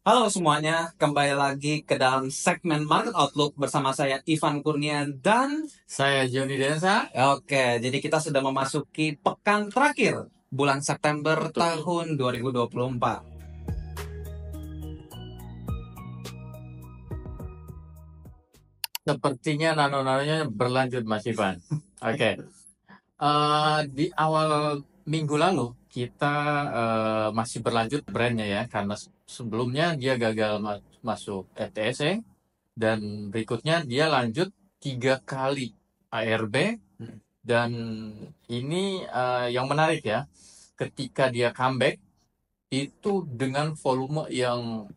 Halo semuanya, kembali lagi ke dalam segmen Market Outlook bersama saya Ivan Kurnia dan Saya Joni Densa. oke, jadi kita sudah memasuki pekan terakhir bulan September Betul. tahun 2024. Sepertinya nano-nanonya berlanjut Mas Ivan. Oke. Di awal minggu lalu kita masih berlanjut brandnya ya, karena sebelumnya dia gagal masuk FTSE dan berikutnya dia lanjut 3 kali ARB. Dan ini yang menarik ya, ketika dia comeback itu dengan volume yang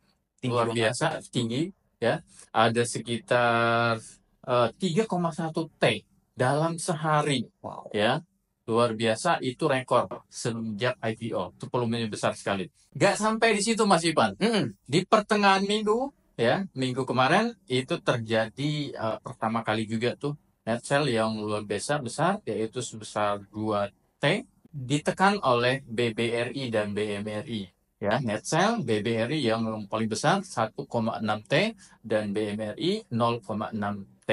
Tinggi luar banget. biasa tinggi ya, ada sekitar 3,1 T dalam sehari Wow. ya. Luar biasa, itu rekor sejak IPO, itu volumenya besar sekali. Gak sampai di situ Mas Ivan, Mm-mm. di pertengahan minggu ya, minggu kemarin itu terjadi pertama kali juga tuh net sell yang luar biasa besar, yaitu sebesar 2 T, ditekan oleh BBRI dan BMRI ya. Net sell BBRI yang paling besar 1,6 T dan BMRI 0,6 T.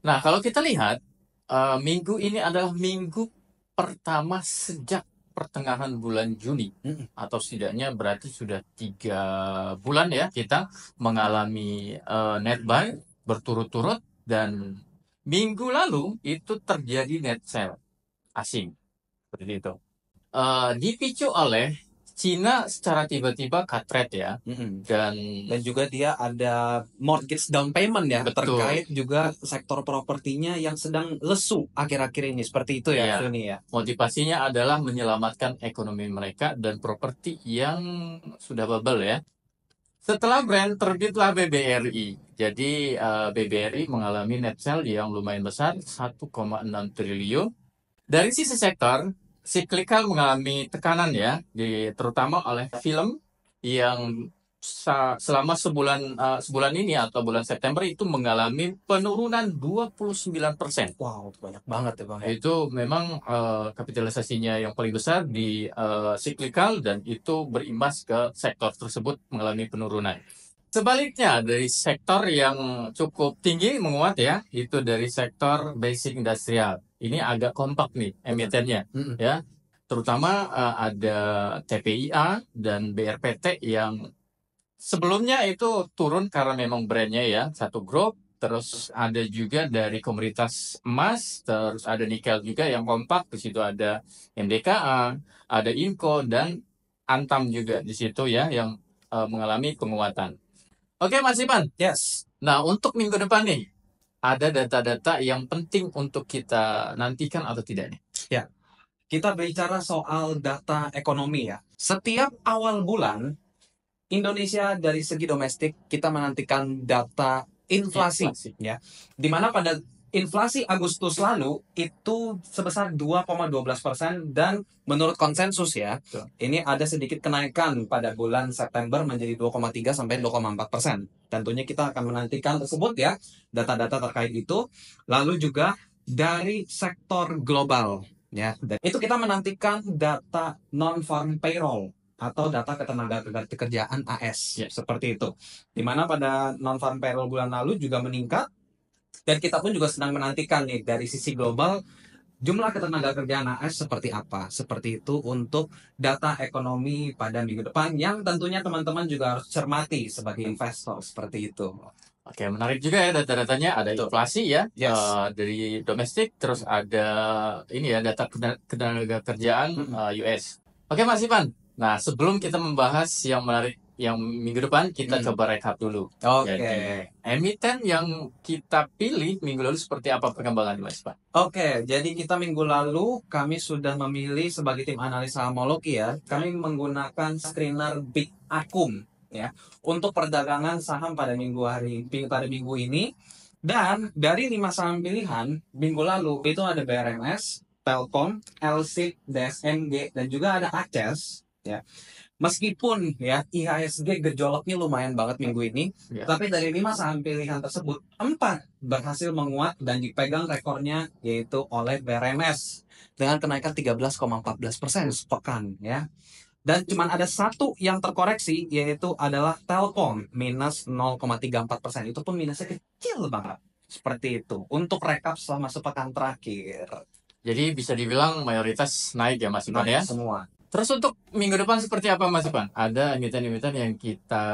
Nah, kalau kita lihat minggu ini adalah minggu pertama sejak pertengahan bulan Juni, Mm-mm. atau setidaknya berarti sudah 3 bulan ya kita mengalami net buy berturut-turut, dan minggu lalu itu terjadi net sell asing seperti itu. Dipicu oleh Cina secara tiba-tiba cut rate ya. Mm-mm. Dan Dan juga dia ada mortgage down payment ya, betul terkait juga sektor propertinya yang sedang lesu akhir-akhir ini. Seperti itu ya, ya, Juni ya. motivasinya adalah menyelamatkan ekonomi mereka dan properti yang sudah bubble ya. Setelah brand terbitlah BBRI. Jadi BBRI mengalami net sell yang lumayan besar 1,6 triliun. Dari sisi sektor, cyclical mengalami tekanan ya, terutama oleh film yang selama sebulan ini atau bulan September itu mengalami penurunan 29%. Wow, banyak banget ya Bang ya. Itu memang kapitalisasinya yang paling besar di cyclical, dan itu berimbas ke sektor tersebut mengalami penurunan. Sebaliknya, dari sektor yang cukup tinggi menguat ya, itu dari sektor basic industrial. Ini agak kompak nih emitennya Mm-mm. ya. Terutama ada TPIA dan BRPT yang sebelumnya itu turun karena memang brandnya ya, satu grup. Terus ada juga dari komunitas emas, terus ada nikel juga yang kompak. Di situ ada MDKA, ada Inco, dan Antam juga di situ ya, yang mengalami penguatan. Oke Mas Ipan, Yes. nah untuk minggu depan nih, ada data-data yang penting untuk kita nantikan atau tidak nih? Ya, kita bicara soal data ekonomi ya. Setiap awal bulan, Indonesia dari segi domestik kita menantikan data inflasi Inflasi. ya. Di mana pada inflasi Agustus lalu itu sebesar 2,12% dan menurut konsensus ya, Tuh. ini ada sedikit kenaikan pada bulan September menjadi 2,3 sampai 2,4%. Tentunya kita akan menantikan tersebut ya, data-data terkait itu. Lalu juga dari sektor global ya. Dan itu kita menantikan data non farm payroll atau data ketenagakerjaan AS Ya. seperti itu. Di mana pada non farm payroll bulan lalu juga meningkat dan kita pun juga sedang menantikan nih dari sisi global jumlah ketenagakerjaan AS seperti apa. Seperti itu untuk data ekonomi pada minggu depan yang tentunya teman-teman juga harus cermati sebagai investor seperti itu. Oke, menarik juga ya data-datanya. Ada Betul. inflasi ya, Yes. dari domestik, terus ada ini ya, data ketenaga kerjaan US. Oke Mas Ivan, nah sebelum kita membahas yang menarik yang minggu depan, kita coba recap dulu. Oke. Jadi, emiten yang kita pilih minggu lalu seperti apa perkembangannya Mas Ivan? Oke, jadi kita minggu lalu kami sudah memilih sebagai tim analis sahamologi ya, kami menggunakan screener Big Akum ya untuk perdagangan saham pada minggu ini. Dan dari 5 saham pilihan minggu lalu itu ada BRMS, Telkom, LSIP, DSMG dan juga ada Aces ya. Meskipun ya IHSG gejolaknya lumayan banget minggu ini, Ya. tapi dari 5 saham pilihan tersebut, 4 berhasil menguat dan dipegang rekornya yaitu oleh BRMS dengan kenaikan 13,14% sepekan ya. Dan cuma ada satu yang terkoreksi, yaitu adalah Telkom minus 0,34%. Itu pun minusnya kecil banget. Seperti itu. Untuk rekap selama sepekan terakhir. Jadi bisa dibilang mayoritas naik ya Mas Ipan ya. Semua. Terus untuk minggu depan seperti apa Mas Ipan? Ada emiten-emiten yang kita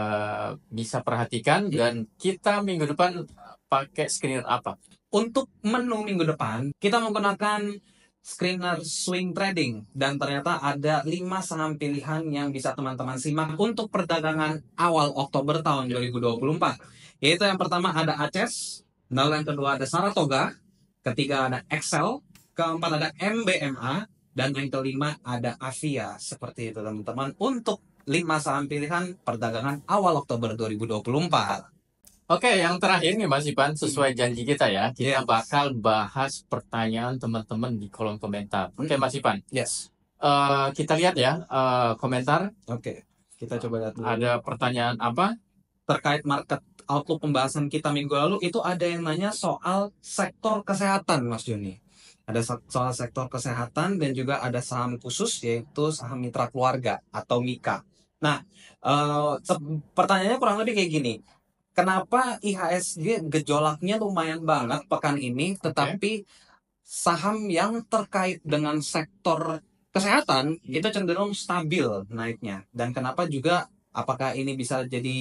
bisa perhatikan dan kita minggu depan pakai screener apa? Untuk menu minggu depan, kita menggunakan screener swing trading. Dan ternyata ada 5 saham pilihan yang bisa teman-teman simak untuk perdagangan awal Oktober tahun 2024. Yaitu yang pertama ada ACES, lalu yang kedua ada Saratoga, ketiga ada Excel, keempat ada MBMA, dan yang kelima ada Avia. Seperti itu teman-teman untuk 5 saham pilihan perdagangan awal Oktober 2024. Oke, yang terakhir nih Mas Ipan, sesuai janji kita ya, kita bakal bahas pertanyaan teman-teman di kolom komentar. Oke Mas Ipan, Yes. Kita lihat ya komentar. Oke, kita coba lihat dulu. Ada pertanyaan apa? Terkait market outlook pembahasan kita minggu lalu, itu ada yang nanya soal sektor kesehatan Mas Joni. Ada soal sektor kesehatan dan juga ada saham khusus yaitu saham mitra keluarga atau MIKA. Nah, pertanyaannya kurang lebih kayak gini. Kenapa IHSG gejolaknya lumayan banget pekan ini, tetapi saham yang terkait dengan sektor kesehatan itu cenderung stabil naiknya. Dan kenapa juga, apakah ini bisa jadi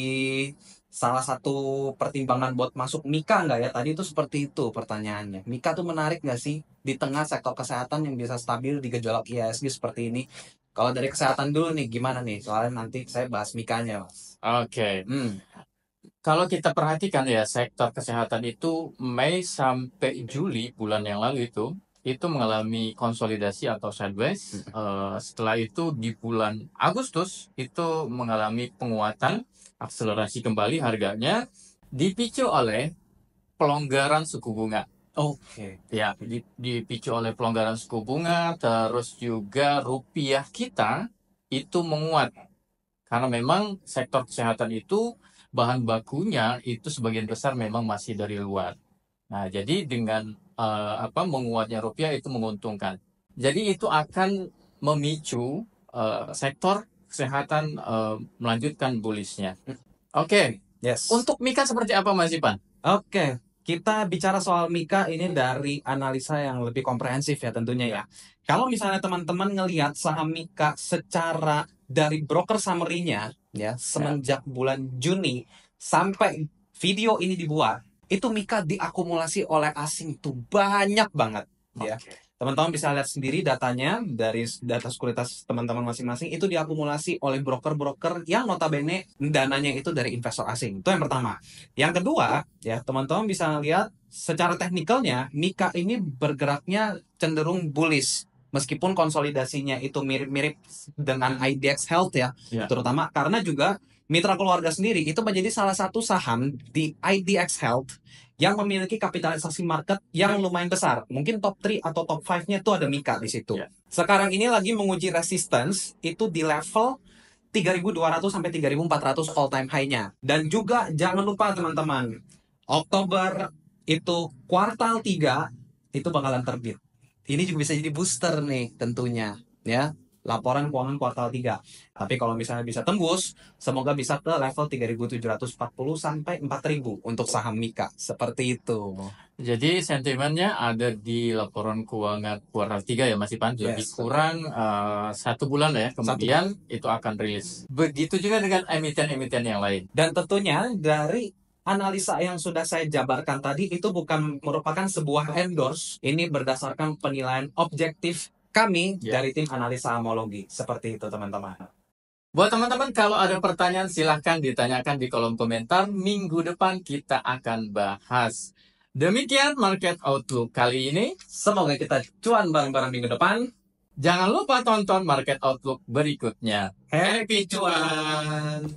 salah satu pertimbangan buat masuk MIKA nggak ya? Tadi itu seperti itu pertanyaannya. MIKA tuh menarik nggak sih di tengah sektor kesehatan yang bisa stabil di gejolak IHSG seperti ini? Kalau dari kesehatan dulu nih, gimana nih? Soalnya nanti saya bahas MIKA-nya, Mas. Oke. Kalau kita perhatikan ya, sektor kesehatan itu Mei sampai Juli bulan yang lalu itu mengalami konsolidasi atau sideways. Setelah itu di bulan Agustus itu mengalami penguatan, akselerasi kembali harganya, dipicu oleh pelonggaran suku bunga. Oke. Ya, dipicu oleh pelonggaran suku bunga, terus juga rupiah kita itu menguat. Karena memang sektor kesehatan itu bahan bakunya itu sebagian besar memang masih dari luar. Nah, jadi dengan menguatnya rupiah itu menguntungkan. Jadi itu akan memicu sektor kesehatan melanjutkan bullishnya. Oke. Yes. Untuk MIKA seperti apa Mas Ipan? Oke. Kita bicara soal MIKA ini dari analisa yang lebih komprehensif ya tentunya ya. Kalau misalnya teman-teman ngelihat saham MIKA secara dari broker summary-nya ya semenjak bulan Juni sampai video ini dibuat, itu MIKA diakumulasi oleh asing tuh banyak banget ya. Teman-teman bisa lihat sendiri datanya dari data sekuritas teman-teman masing-masing itu diakumulasi oleh broker-broker yang notabene dananya itu dari investor asing. Itu yang pertama. Yang kedua, ya teman-teman bisa lihat secara teknikalnya MIKA ini bergeraknya cenderung bullish. Meskipun konsolidasinya itu mirip-mirip dengan IDX Health ya, terutama karena juga mitra keluarga sendiri itu menjadi salah satu saham di IDX Health yang memiliki kapitalisasi market yang lumayan besar. Mungkin top 3 atau top 5-nya itu ada MIKA di situ. Sekarang ini lagi menguji resistance itu di level 3.200 sampai 3.400 all time high-nya. Dan juga jangan lupa teman-teman, Oktober itu kuartal 3 itu bakalan terbit. Ini juga bisa jadi booster nih tentunya ya. Laporan keuangan kuartal 3. Tapi kalau misalnya bisa tembus, semoga bisa ke level 3.740 sampai 4.000 untuk saham MIKA. Seperti itu. Jadi sentimennya ada di laporan keuangan kuartal 3 ya Mas Ipan. Lebih kurang 1 bulan ya, kemudian itu akan rilis. Begitu juga dengan emiten-emiten yang lain. Dan tentunya dari analisa yang sudah saya jabarkan tadi itu bukan merupakan sebuah endorse. Ini berdasarkan penilaian objektif kami dari tim analisa Amologi. Seperti itu teman-teman. Buat teman-teman kalau ada pertanyaan silahkan ditanyakan di kolom komentar. Minggu depan kita akan bahas. Demikian Market Outlook kali ini. Semoga kita cuan bareng-bareng minggu depan. Jangan lupa tonton Market Outlook berikutnya. Happy cuan!